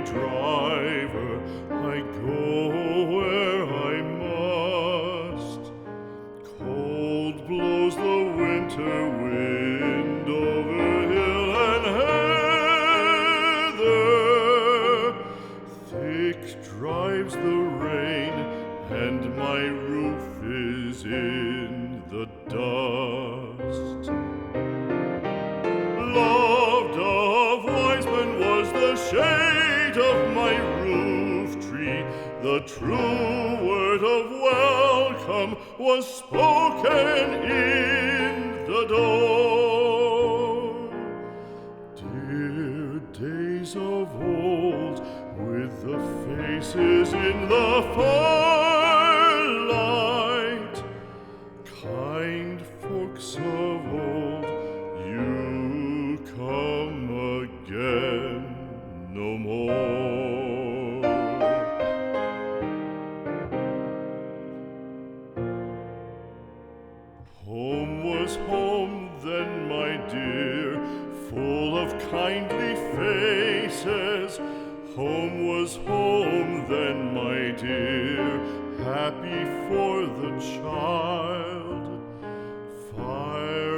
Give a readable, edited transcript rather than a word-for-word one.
my driver, I go where I must. Cold blows the winter wind over hill and heather, thick drives the rain, and my roof is in the dust. Loved of wise men was the shade of my roof tree, the true word of welcome was spoken in the door. Dear days of old, with the faces in the firelight, kind folks of old, you come again no more. Home was home then, my dear, full of kindly faces. Home was home then, my dear, happy for the child.